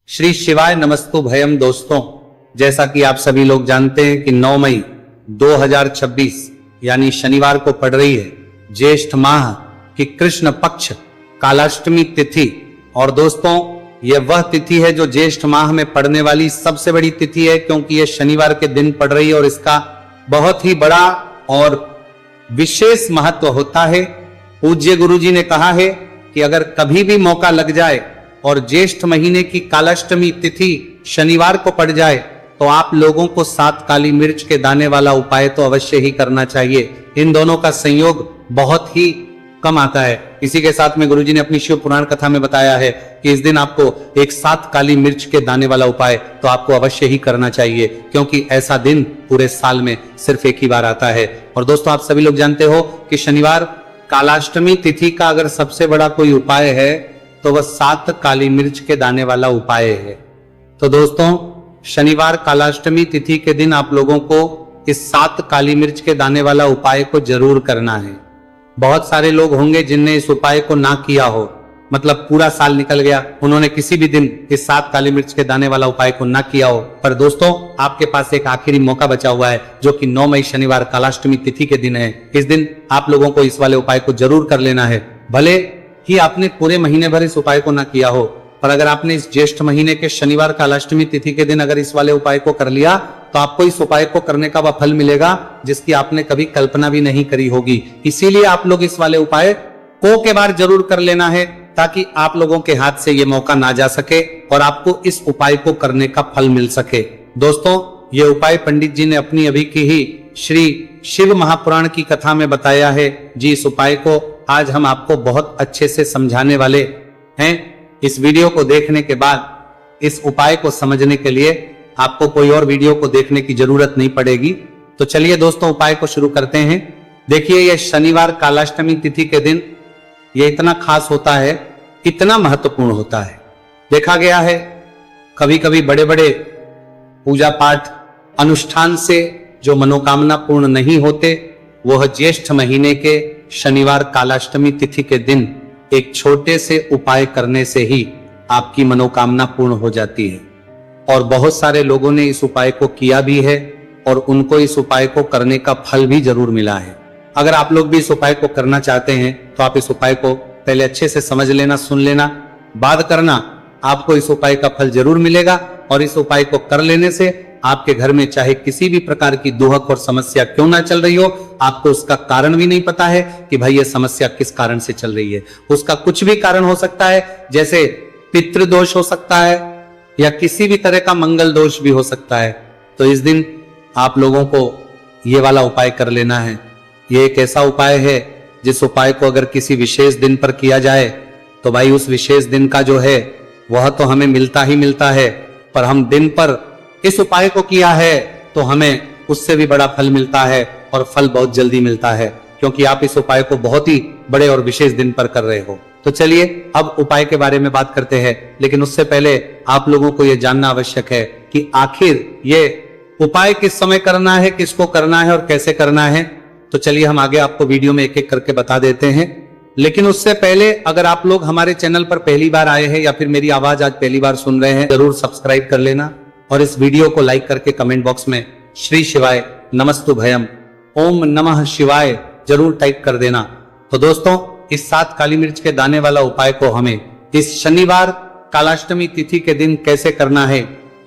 श्री शिवाय नमस्तु भयम। दोस्तों, जैसा कि आप सभी लोग जानते हैं कि 9 मई 2026 यानी शनिवार को पड़ रही है ज्येष्ठ माह की कृष्ण पक्ष कालाष्टमी तिथि। और दोस्तों, यह वह तिथि है जो ज्येष्ठ माह में पड़ने वाली सबसे बड़ी तिथि है, क्योंकि यह शनिवार के दिन पड़ रही है और इसका बहुत ही बड़ा और विशेष महत्व होता है। पूज्य गुरुजी ने कहा है कि अगर कभी भी मौका लग जाए और ज्येष्ठ महीने की कालाष्टमी तिथि शनिवार को पड़ जाए तो आप लोगों को 7 काली मिर्च के दाने वाला उपाय तो अवश्य ही करना चाहिए। इन दोनों का संयोग बहुत ही कम आता है। इसी के साथ में गुरुजी ने अपनी शिव पुराण कथा में बताया है कि इस दिन आपको एक 7 काली मिर्च के दाने वाला उपाय तो आपको अवश्य ही करना चाहिए, क्योंकि ऐसा दिन पूरे साल में सिर्फ एक ही बार आता है। और दोस्तों, आप सभी लोग जानते हो कि शनिवार कालाष्टमी तिथि का अगर सबसे बड़ा कोई उपाय है तो वह 7 काली मिर्च के दाने वाला उपाय है। तो दोस्तों, शनिवार कालाष्टमी तिथि के दिन आप लोगों को इस 7 काली मिर्च के दाने वाला उपाय को जरूर करना है। बहुत सारे लोग होंगे जिनने इस उपाय को ना किया हो, मतलब पूरा साल निकल गया, उन्होंने किसी भी दिन इस 7 काली मिर्च के दाने वाला उपाय को ना किया हो। पर दोस्तों, आपके पास एक आखिरी मौका बचा हुआ है, जो कि 9 मई शनिवार कालाष्टमी तिथि के दिन है। इस दिन आप लोगों को इस वाले उपाय को जरूर कर लेना है। भले ही आपने पूरे महीने भर इस उपाय को ना किया हो, पर अगर आपने इस ज्येष्ठ महीने के शनिवार कालाष्टमी तिथि के दिन अगर इस वाले उपाय को कर लिया तो आपको इस उपाय को करने का वह फल मिलेगा जिसकी आपने कभी कल्पना भी नहीं करी होगी। इसीलिए आप लोग इस वाले उपाय को के बार जरूर कर लेना है, ताकि आप लोगों के हाथ से ये मौका ना जा सके और आपको इस उपाय को करने का फल मिल सके। दोस्तों, ये उपाय पंडित जी ने अपनी अभी की ही श्री शिव महापुराण की कथा में बताया है जी। इस उपाय को आज हम आपको बहुत अच्छे से समझाने वाले हैं। इस वीडियो को देखने के बाद इस उपाय को समझने के लिए आपको कोई और वीडियो को देखने की जरूरत नहीं पड़ेगी। तो चलिए दोस्तों, उपाय को शुरू करते हैं। देखिए, यह शनिवार कालाष्टमी तिथि के दिन ये इतना खास होता है, इतना महत्वपूर्ण होता है। देखा गया है कभी कभी बड़े बड़े पूजा पाठ अनुष्ठान से जो मनोकामना पूर्ण नहीं होते, वह ज्येष्ठ महीने के शनिवार कालाष्टमी तिथि के दिन एक छोटे से उपाय करने से ही आपकी मनोकामना पूर्ण हो जाती है। और बहुत सारे लोगों ने इस उपाय को किया भी है और उनको इस उपाय को करने का फल भी जरूर मिला है। अगर आप लोग भी इस उपाय को करना चाहते हैं तो आप इस उपाय को पहले अच्छे से समझ लेना, सुन लेना, बाद करना। आपको इस उपाय का फल जरूर मिलेगा और इस उपाय को कर लेने से आपके घर में चाहे किसी भी प्रकार की दुहक और समस्या क्यों ना चल रही हो, आपको उसका कारण भी नहीं पता है कि भाई ये समस्या किस कारण से चल रही है। उसका कुछ भी कारण हो सकता है, जैसे पितृदोष हो सकता है या किसी भी तरह का मंगल दोष भी हो सकता है। तो इस दिन आप लोगों को ये वाला उपाय कर लेना है। ये एक ऐसा उपाय है जिस उपाय को अगर किसी विशेष दिन पर किया जाए तो भाई उस विशेष दिन का जो है वह तो हमें मिलता ही मिलता है, पर हम दिन पर इस उपाय को किया है तो हमें उससे भी बड़ा फल मिलता है और फल बहुत जल्दी मिलता है, क्योंकि आप इस उपाय को बहुत ही बड़े और विशेष दिन पर कर रहे हो। तो चलिए अब उपाय के बारे में बात करते हैं, लेकिन उससे पहले आप लोगों को यह जानना आवश्यक है कि आखिर ये उपाय किस समय करना है, किसको करना है और कैसे करना है। तो चलिए हम आगे आपको वीडियो में एक एक करके बता देते हैं। लेकिन उससे पहले अगर आप लोग हमारे चैनल पर पहली बार आए हैं या फिर मेरी आवाज आज पहली बार सुन रहे हैं, जरूर सब्सक्राइब कर लेना और इस वीडियो को लाइक करके कमेंट बॉक्स में श्री शिवाय नमस्तु भयम ओम नमः शिवाय जरूर टाइप कर देना। तो दोस्तों, इस 7 काली मिर्च के दाने वाला उपाय को हमें इस शनिवार कालाष्टमी तिथि के दिन कैसे करना है,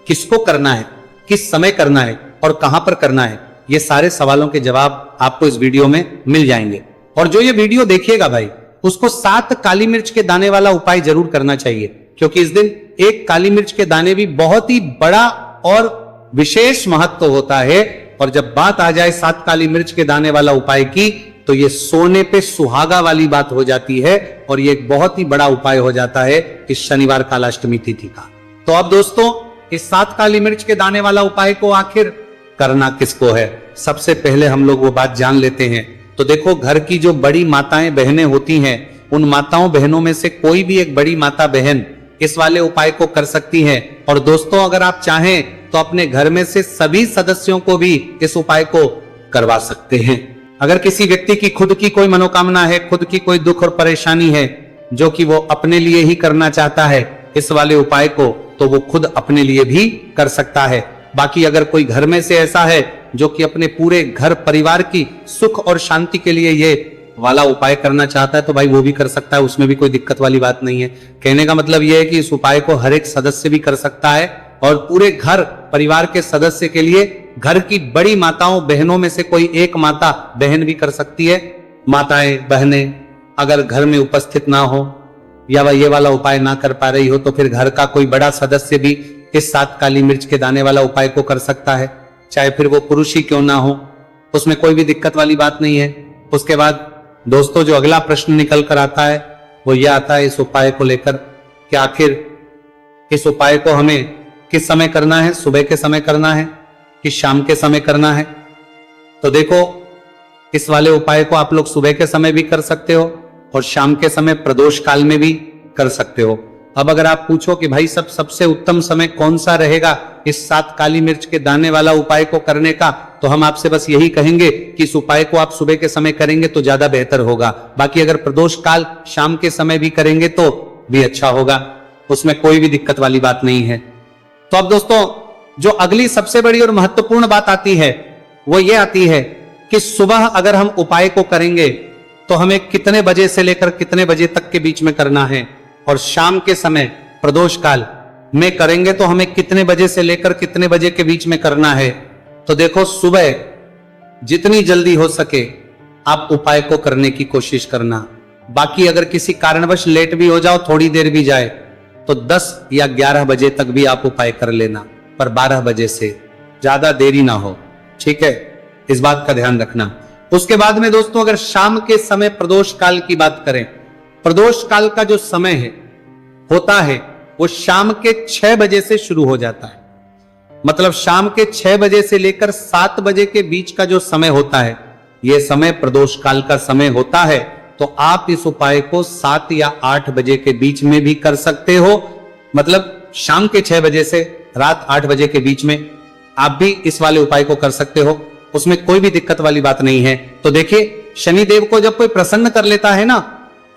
किसको करना है, किस समय करना है और कहां पर करना है, ये सारे सवालों के जवाब आपको इस वीडियो में मिल जाएंगे। और जो ये वीडियो देखिएगा भाई, उसको 7 काली मिर्च के दाने वाला उपाय जरूर करना चाहिए, क्योंकि इस दिन एक काली मिर्च के दाने भी बहुत ही बड़ा और विशेष महत्व होता है। और जब बात आ जाए 7 काली मिर्च के दाने वाला उपाय की, तो ये सोने पे सुहागा वाली बात हो जाती है और ये एक बहुत ही बड़ा उपाय हो जाता है इस शनिवार कालाष्टमी तिथि का। तो अब दोस्तों, इस 7 काली मिर्च के दाने वाला उपाय को आखिर करना किसको है, सबसे पहले हम लोग वो बात जान लेते हैं। तो देखो, घर की जो बड़ी माताएं बहनें होती हैं, उन माताओं बहनों में से कोई भी एक बड़ी माता बहन इस वाले उपाय को कर सकती है। और दोस्तों, अगर आप चाहें तो अपने घर में से सभी सदस्यों को भी इस उपाय को करवा सकते हैं। अगर किसी व्यक्ति की खुद की कोई मनोकामना है, खुद की कोई दुख और परेशानी है जो कि वो अपने लिए ही करना चाहता है इस वाले उपाय को, तो वो खुद अपने लिए भी कर सकता है। बाकी अगर कोई घर में से ऐसा है जो कि अपने पूरे घर परिवार की सुख और शांति के लिए ये वाला उपाय करना चाहता है तो भाई वो भी कर सकता है, उसमें भी कोई दिक्कत वाली बात नहीं है। कहने का मतलब ये है कि इस उपाय को हर एक सदस्य भी कर सकता है और पूरे घर परिवार के सदस्य के लिए घर की बड़ी माताओं बहनों में से कोई एक माता बहन भी कर सकती है। माताएं बहनें अगर घर में उपस्थित ना हो या वह ये वाला उपाय ना कर पा रही हो तो फिर घर का कोई बड़ा सदस्य भी इस 7 काली मिर्च के दाने वाला उपाय को कर सकता है, चाहे फिर वो पुरुष ही क्यों ना हो, उसमें कोई भी दिक्कत वाली बात नहीं है। उसके बाद दोस्तों जो अगला प्रश्न निकल कर आता है वो यह आता है इस उपाय को लेकर कि आखिर इस उपाय को हमें किस समय करना है, सुबह के समय करना है कि शाम के समय करना है। तो देखो इस वाले उपाय को आप लोग सुबह के समय भी कर सकते हो और शाम के समय प्रदोष काल में भी कर सकते हो। अब अगर आप पूछो कि भाई सबसे उत्तम समय कौन सा रहेगा इस 7 काली मिर्च के दाने वाला उपाय को करने का, तो हम आपसे बस यही कहेंगे कि इस उपाय को आप सुबह के समय करेंगे तो ज्यादा बेहतर होगा। बाकी अगर प्रदोष काल शाम के समय भी करेंगे तो भी अच्छा होगा, उसमें कोई भी दिक्कत वाली बात नहीं है। तो अब दोस्तों जो अगली सबसे बड़ी और महत्वपूर्ण बात आती है वो ये आती है कि सुबह अगर हम उपाय को करेंगे तो हमें कितने बजे से लेकर कितने बजे तक के बीच में करना है, और शाम के समय प्रदोष काल में करेंगे तो हमें कितने बजे से लेकर कितने बजे के बीच में करना है। तो देखो सुबह जितनी जल्दी हो सके आप उपाय को करने की कोशिश करना। बाकी अगर किसी कारणवश लेट भी हो जाओ, थोड़ी देर भी जाए, तो 10 या 11 बजे तक भी आप उपाय कर लेना, पर 12 बजे से ज्यादा देरी ना हो, ठीक है, इस बात का ध्यान रखना। उसके बाद में दोस्तों अगर शाम के समय प्रदोष काल की बात करें, प्रदोष काल का जो समय है होता है वो शाम के 6 बजे से शुरू हो जाता है। मतलब शाम के 6 बजे से लेकर 7 बजे के बीच का जो समय होता है यह समय प्रदोष काल का समय होता है। तो आप इस उपाय को 7 या 8 बजे के बीच में भी कर सकते हो। मतलब शाम के 6 बजे से रात 8 बजे के बीच में आप भी इस वाले उपाय को कर सकते हो, उसमें कोई भी दिक्कत वाली बात नहीं है। तो देखिए शनिदेव को जब कोई प्रसन्न कर लेता है ना,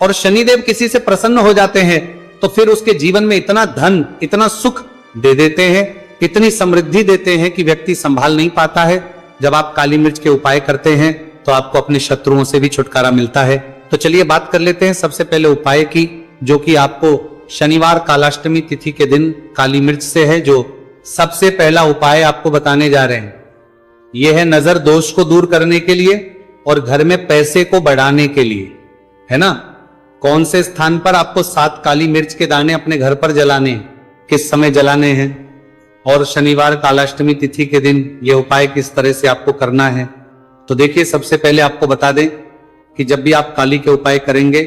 और शनिदेव किसी से प्रसन्न हो जाते हैं तो फिर उसके जीवन में इतना धन इतना सुख दे देते हैं, इतनी समृद्धि देते हैं कि व्यक्ति संभाल नहीं पाता है। जब आप काली मिर्च के उपाय करते हैं तो आपको अपने शत्रुओं से भी छुटकारा मिलता है। तो चलिए बात कर लेते हैं सबसे पहले उपाय की, जो कि आपको शनिवार कालाष्टमी तिथि के दिन काली मिर्च से है। जो सबसे पहला उपाय आपको बताने जा रहे हैं यह है नजर दोष को दूर करने के लिए और घर में पैसे को बढ़ाने के लिए, है ना। कौन से स्थान पर आपको 7 काली मिर्च के दाने अपने घर पर जलाने हैं, किस समय जलाने हैं, और शनिवार कालाष्टमी तिथि के दिन यह उपाय किस तरह से आपको करना है। तो देखिए सबसे पहले आपको बता दें कि जब भी आप काली के उपाय करेंगे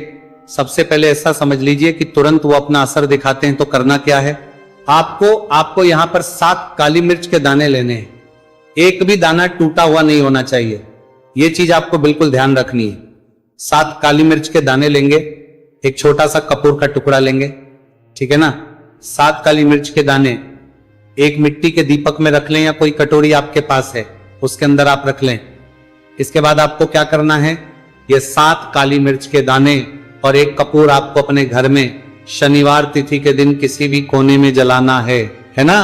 सबसे पहले ऐसा समझ लीजिए कि तुरंत वो अपना असर दिखाते हैं। तो करना क्या है, आपको यहां पर 7 काली मिर्च के दाने लेने हैं। एक भी दाना टूटा हुआ नहीं होना चाहिए, यह चीज आपको बिल्कुल ध्यान रखनी है। 7 काली मिर्च के दाने लेंगे, एक छोटा सा कपूर का टुकड़ा लेंगे, ठीक है ना। 7 काली मिर्च के दाने एक मिट्टी के दीपक में रख लें या कोई कटोरी आपके पास है उसके अंदर आप रख लें। इसके बाद आपको क्या करना है, ये 7 काली मिर्च के दाने और एक कपूर आपको अपने घर में शनिवार तिथि के दिन किसी भी कोने में जलाना है ना।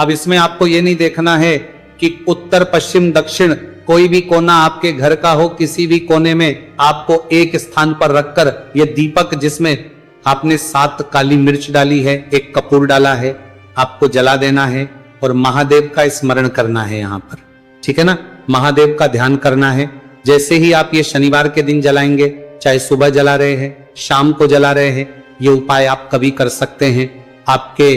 अब इसमें आपको ये नहीं देखना है कि उत्तर पश्चिम दक्षिण कोई भी कोना आपके घर का हो, किसी भी कोने में आपको एक स्थान पर रखकर ये दीपक जिसमें आपने 7 काली मिर्च डाली है, एक कपूर डाला है, आपको जला देना है और महादेव का स्मरण करना है यहाँ पर, ठीक है ना। महादेव का ध्यान करना है। जैसे ही आप ये शनिवार के दिन जलाएंगे, चाहे सुबह जला रहे हैं शाम को जला रहे हैं, ये उपाय आप कभी कर सकते हैं। आपके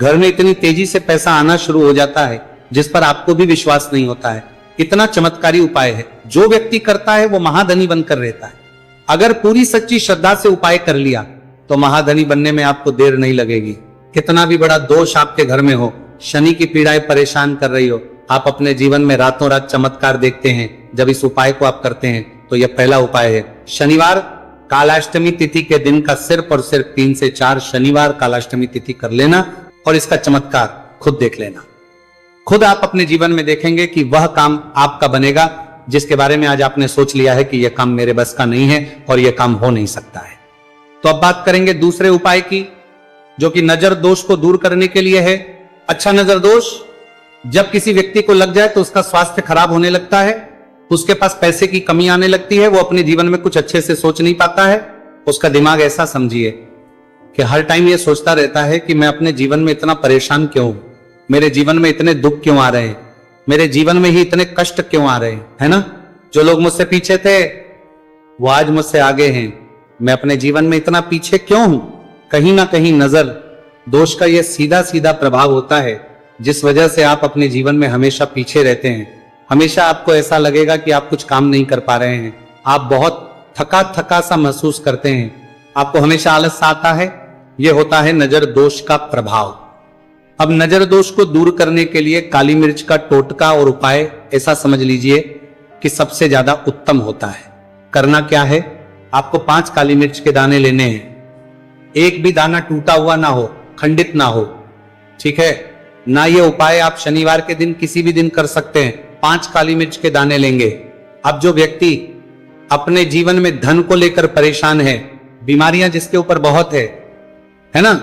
घर में इतनी तेजी से पैसा आना शुरू हो जाता है जिस पर आपको भी विश्वास नहीं होता है। इतना चमत्कारी उपाय है, जो व्यक्ति करता है वो महाधनी बनकर रहता है। अगर पूरी सच्ची श्रद्धा से उपाय कर लिया तो महाधनी बनने में आपको देर नहीं लगेगी। कितना भी बड़ा दोष आपके घर में हो, शनि की पीड़ाएं परेशान कर रही हो, आप अपने जीवन में रातों रात चमत्कार देखते हैं जब इस उपाय को आप करते हैं। तो यह पहला उपाय है। शनिवार कालाष्टमी तिथि के दिन का सिर्फ और सिर्फ 3 से 4 शनिवार कालाष्टमी तिथि कर लेना और इसका चमत्कार खुद देख लेना। खुद आप अपने जीवन में देखेंगे कि वह काम आपका बनेगा जिसके बारे में आज आपने सोच लिया है कि यह काम मेरे बस का नहीं है और यह काम हो नहीं सकता है। तो अब बात करेंगे दूसरे उपाय की, जो कि नजर दोष को दूर करने के लिए है। अच्छा नजर दोष जब किसी व्यक्ति को लग जाए तो उसका स्वास्थ्य खराब होने लगता है, उसके पास पैसे की कमी आने लगती है, वो अपने जीवन में कुछ अच्छे से सोच नहीं पाता है। उसका दिमाग ऐसा समझिए कि हर टाइम ये सोचता रहता है कि मैं अपने जीवन में इतना परेशान क्यों हूं, मेरे जीवन में इतने दुख क्यों आ रहे हैं, मेरे जीवन में ही इतने कष्ट क्यों आ रहे हैं, है ना। जो लोग मुझसे पीछे थे वो आज मुझसे आगे हैं, मैं अपने जीवन में इतना पीछे क्यों हूं। कहीं ना कहीं नजर दोष का यह सीधा सीधा प्रभाव होता है, जिस वजह से आप अपने जीवन में हमेशा पीछे रहते हैं। हमेशा आपको ऐसा लगेगा कि आप कुछ काम नहीं कर पा रहे हैं, आप बहुत थका थका सा महसूस करते हैं, आपको हमेशा आलस आता है। यह होता है नजर दोष का प्रभाव। अब नजर दोष को दूर करने के लिए काली मिर्च का टोटका और उपाय ऐसा समझ लीजिए कि सबसे ज्यादा उत्तम होता है। करना क्या है, आपको 5 काली मिर्च के दाने लेने हैं। एक भी दाना टूटा हुआ ना हो, खंडित ना हो, ठीक है ना। ये उपाय आप शनिवार के दिन किसी भी दिन कर सकते हैं। 5 काली मिर्च के दाने लेंगे। अब जो व्यक्ति अपने जीवन में धन को लेकर परेशान है, बीमारियां जिसके ऊपर बहुत है ना,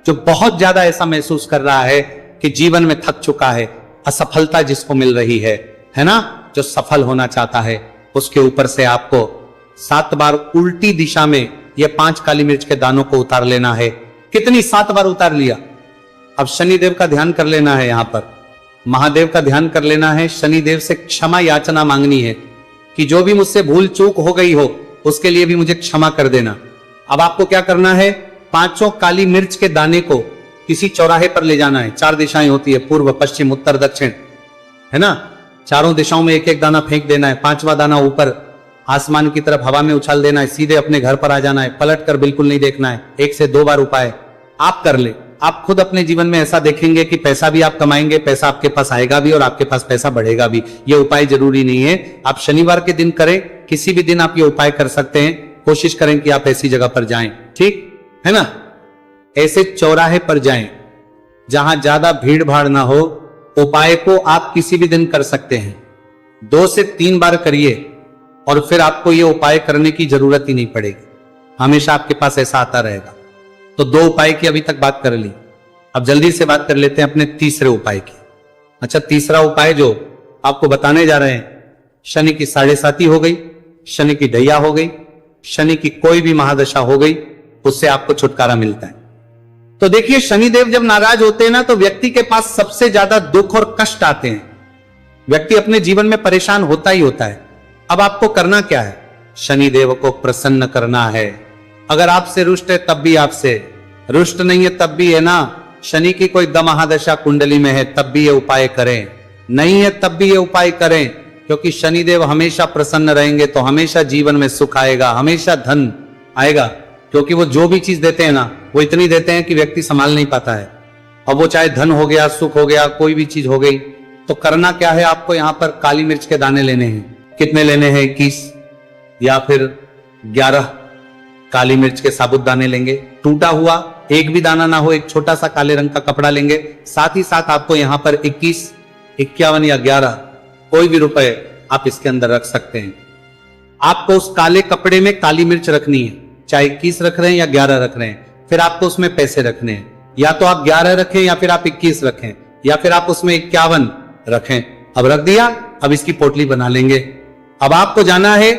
जो बहुत ज्यादा ऐसा महसूस कर रहा है कि जीवन में थक चुका है, असफलता जिसको मिल रही है ना, जो सफल होना चाहता है, उसके ऊपर से आपको 7 बार उल्टी दिशा में ये 5 काली मिर्च के दानों को उतार लेना है। कितनी? 7 बार उतार लिया। अब शनिदेव का ध्यान कर लेना है, यहां पर महादेव का ध्यान कर लेना है, शनिदेव से क्षमा याचना मांगनी है कि जो भी मुझसे भूल चूक हो गई हो उसके लिए भी मुझे क्षमा कर देना। अब आपको क्या करना है, 5 काली मिर्च के दाने को किसी चौराहे पर ले जाना है। 4 दिशाएं होती है, पूर्व पश्चिम उत्तर दक्षिण, है ना। चारों दिशाओं में एक एक दाना फेंक देना है। 5वां दाना ऊपर आसमान की तरफ हवा में उछाल देना है। सीधे अपने घर पर आ जाना है, पलट कर बिल्कुल नहीं देखना है। 1 से 2 बार उपाय आप कर ले। आप खुद अपने जीवन में ऐसा देखेंगे कि पैसा भी आप कमाएंगे, पैसा आपके पास आएगा भी और आपके पास पैसा बढ़ेगा भी। ये उपाय जरूरी नहीं है आप शनिवार के दिन करें, किसी भी दिन आप ये उपाय कर सकते हैं। कोशिश करें कि आप ऐसी जगह पर जाएं, ठीक है ना। ऐसे चौराहे पर जाएं जहां ज्यादा भीड़ भाड़ ना हो। उपाय को आप किसी भी दिन कर सकते हैं। 2 से 3 बार करिए और फिर आपको ये उपाय करने की जरूरत ही नहीं पड़ेगी, हमेशा आपके पास ऐसा आता रहेगा। तो 2 उपाय की अभी तक बात कर ली। अब जल्दी से बात कर लेते हैं अपने तीसरे उपाय की। अच्छा, तीसरा उपाय जो आपको बताने जा रहे हैं, शनि की 7.5 हो गई, शनि की ढैया हो गई, शनि की कोई भी महादशा हो गई, उससे आपको छुटकारा मिलता है। तो देखिए, शनिदेव जब नाराज होते हैं ना, तो व्यक्ति के पास सबसे ज्यादा दुख और कष्ट आते हैं। व्यक्ति अपने जीवन में परेशान होता ही होता है। अब आपको करना क्या है, शनिदेव को प्रसन्न करना है। अगर आपसे रुष्ट है तब भी आपसे, रुष्ट नहीं है तब भी है ना, शनि की कोई दमहादशा कुंडली में है तब भी ये उपाय करें, नहीं है तब भी ये उपाय करें, क्योंकि शनिदेव हमेशा प्रसन्न रहेंगे तो हमेशा जीवन में सुख आएगा, हमेशा धन आएगा। क्योंकि वो जो भी चीज देते हैं ना, वो इतनी देते हैं कि व्यक्ति संभाल नहीं पाता है। अब वो चाहे धन हो गया, सुख हो गया, कोई भी चीज हो गई। तो करना क्या है, आपको यहां पर काली मिर्च के दाने लेने हैं। कितने लेने हैं, 21 या फिर 11 काली मिर्च के साबुत दाने लेंगे। टूटा हुआ एक भी दाना ना हो, एक छोटा सा काले रंग का कपड़ा लेंगे। साथ ही साथ आपको यहां पर 21, 51 या 11 कोई भी रुपए आप इसके अंदर रख सकते हैं। आपको उस काले कपड़े में काली मिर्च रखनी है, चाहे 21 रख रहे हैं या 11 रख रहे हैं। फिर आपको उसमें पैसे रखने हैं, या तो आप 11 रखें या फिर आप 21 रखें या फिर आप उसमें 51 रखें। अब रख दिया, अब इसकी पोटली बना लेंगे। अब आपको जाना है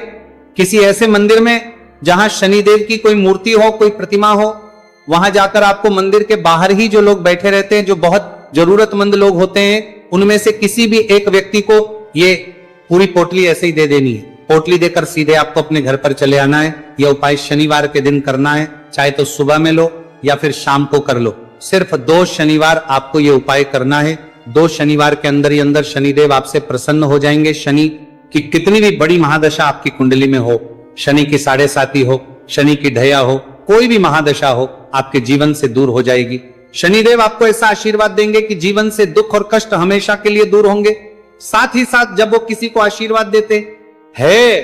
किसी ऐसे मंदिर में जहां शनिदेव की कोई मूर्ति हो, कोई प्रतिमा हो। वहां जाकर आपको मंदिर के बाहर ही जो लोग बैठे रहते हैं, जो बहुत जरूरतमंद लोग होते हैं, उनमें से किसी भी एक व्यक्ति को ये पूरी पोटली ऐसे ही दे देनी है। पोटली देकर सीधे आपको अपने घर पर चले आना है। यह उपाय शनिवार के दिन करना है, चाहे तो सुबह में लो या फिर शाम को कर लो। सिर्फ 2 शनिवार आपको यह उपाय करना है। 2 शनिवार के अंदर ही अंदर शनिदेव आपसे प्रसन्न हो जाएंगे। शनि की कितनी भी बड़ी महादशा आपकी कुंडली में हो, शनि की 7.5 हो, शनि की ढैया हो, कोई भी महादशा हो, आपके जीवन से दूर हो जाएगी। शनिदेव आपको ऐसा आशीर्वाद देंगे कि जीवन से दुख और कष्ट हमेशा के लिए दूर होंगे। साथ ही साथ जब वो किसी को आशीर्वाद देते है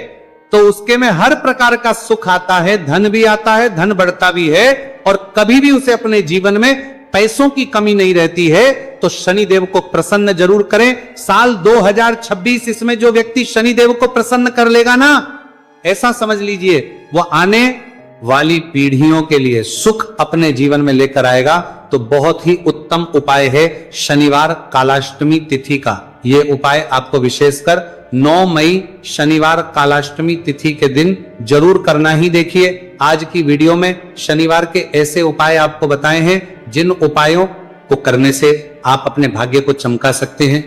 तो उसके में हर प्रकार का सुख आता है, धन भी आता है, धन बढ़ता भी है, और कभी भी उसे अपने जीवन में पैसों की कमी नहीं रहती है। तो शनिदेव को प्रसन्न जरूर करें। साल 2026 इसमें जो व्यक्ति शनिदेव को प्रसन्न कर लेगा ना, ऐसा समझ लीजिए वो आने वाली पीढ़ियों के लिए सुख अपने जीवन में लेकर आएगा, तो बहुत ही उत्तम उपाय है शनिवार कालाष्टमी तिथि का। ये उपाय आपको विशेषकर 9 मई शनिवार कालाष्टमी तिथि के दिन जरूर करना ही। देखिए, आज की वीडियो में शनिवार के ऐसे उपाय आपको बताए हैं जिन उपायों को करने से आप अपने भाग्य को चमका सकते हैं,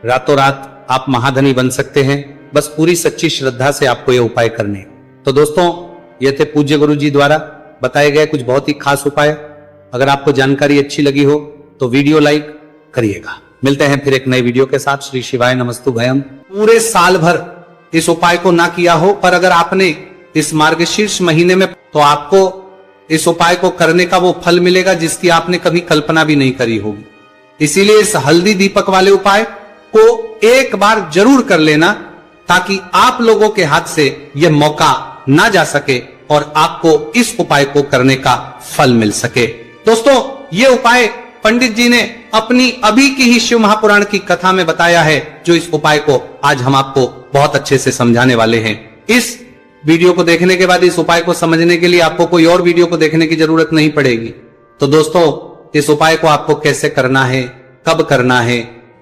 रातों रात आप महाधनी बन सकते हैं। बस पूरी सच्ची श्रद्धा से आपको ये उपाय करने। तो दोस्तों, ये थे पूज्य गुरु जी द्वारा बताए गए कुछ बहुत ही खास उपाय। अगर आपको जानकारी अच्छी लगी हो तो वीडियो लाइक करिएगा। मिलते हैं फिर एक नई वीडियो के साथ। श्री शिवाय नमस्तु भयम। पूरे साल भर इस उपाय को ना किया हो, पर अगर आपने इस मार्गशीर्ष महीने में, तो आपको इस उपाय को करने का वो फल मिलेगा जिसकी आपने कभी कल्पना भी नहीं करी होगी। इसीलिए इस हल्दी दीपक वाले उपाय को एक बार जरूर कर लेना, ताकि आप लोगों के हाथ से यह मौका ना जा सके और आपको इस उपाय को करने का फल मिल सके। दोस्तों, ये उपाय पंडित जी ने अपनी अभी की ही शिव महापुराण की कथा में बताया है, जो इस उपाय को आज हम आपको बहुत अच्छे से समझाने वाले हैं। इस वीडियो को देखने के बाद इस उपाय को समझने के लिए आपको कोई और वीडियो को देखने की जरूरत नहीं पड़ेगी। तो दोस्तों, इस उपाय को आपको कैसे करना है, कब करना है,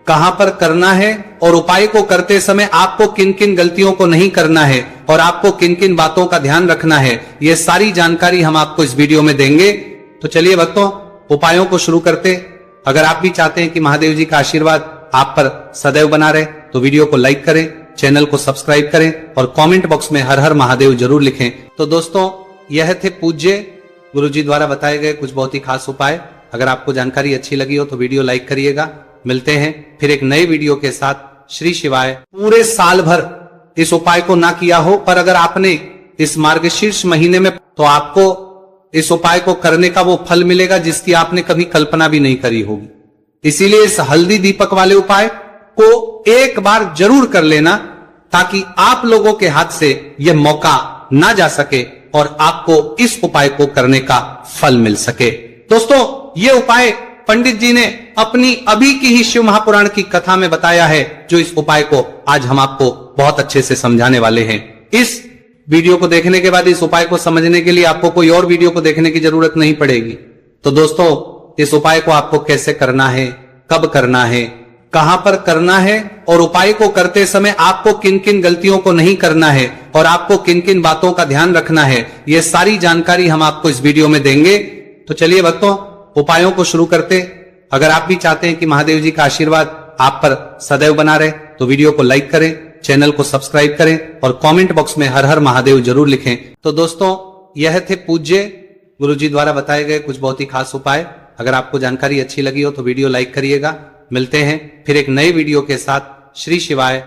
कहां पर करना है, और उपाय को करते समय आपको किन किन गलतियों को नहीं करना है और आपको किन किन बातों का ध्यान रखना है, ये सारी जानकारी हम आपको इस वीडियो में देंगे। तो चलिए भक्तों, उपायों को शुरू करते। अगर आप भी चाहते हैं कि महादेव जी का आशीर्वाद आप पर सदैव बना रहे, तो वीडियो को लाइक करें, चैनल को सब्सक्राइब करें और कमेंट बॉक्स में हर हर महादेव जरूर लिखें। तो दोस्तों, यह थे पूज्य गुरु जी द्वारा बताए गए कुछ बहुत ही खास उपाय। अगर आपको जानकारी अच्छी लगी हो तो वीडियो लाइक करिएगा। मिलते हैं फिर एक नए वीडियो के साथ। श्री शिवाय। पूरे साल भर इस उपाय को ना किया हो, पर अगर आपने इस मार्गशीर्ष महीने में, तो आपको इस उपाय को करने का वो फल मिलेगा जिसकी आपने कभी कल्पना भी नहीं करी होगी। इसीलिए इस हल्दी दीपक वाले उपाय को एक बार जरूर कर लेना, ताकि आप लोगों के हाथ से यह मौका ना जा सके और आपको इस उपाय को करने का फल मिल सके। दोस्तों, ये उपाय पंडित जी ने अपनी अभी की ही शिव महापुराण की कथा में बताया है, जो इस उपाय को आज हम आपको बहुत अच्छे से समझाने वाले हैं। इस वीडियो को देखने के बाद इस उपाय को समझने के लिए आपको कोई और वीडियो को देखने की जरूरत नहीं पड़ेगी। तो दोस्तों, इस उपाय को आपको कैसे करना है, कब करना है, कहां पर करना है, और उपाय को करते समय आपको किन किन गलतियों को नहीं करना है और आपको किन किन बातों का ध्यान रखना है, ये सारी जानकारी हम आपको इस वीडियो में देंगे। तो चलिए भक्तों, उपायों को शुरू करते। अगर आप भी चाहते हैं कि महादेव जी का आशीर्वाद आप पर सदैव बना रहे, तो वीडियो को लाइक करें, चैनल को सब्सक्राइब करें और कमेंट बॉक्स में हर हर महादेव जरूर लिखें। तो दोस्तों, यह थे पूज्य गुरु जी द्वारा बताए गए कुछ बहुत ही खास उपाय। अगर आपको जानकारी अच्छी लगी हो तो वीडियो लाइक करिएगा। मिलते हैं फिर एक नए वीडियो के साथ। श्री शिवाय।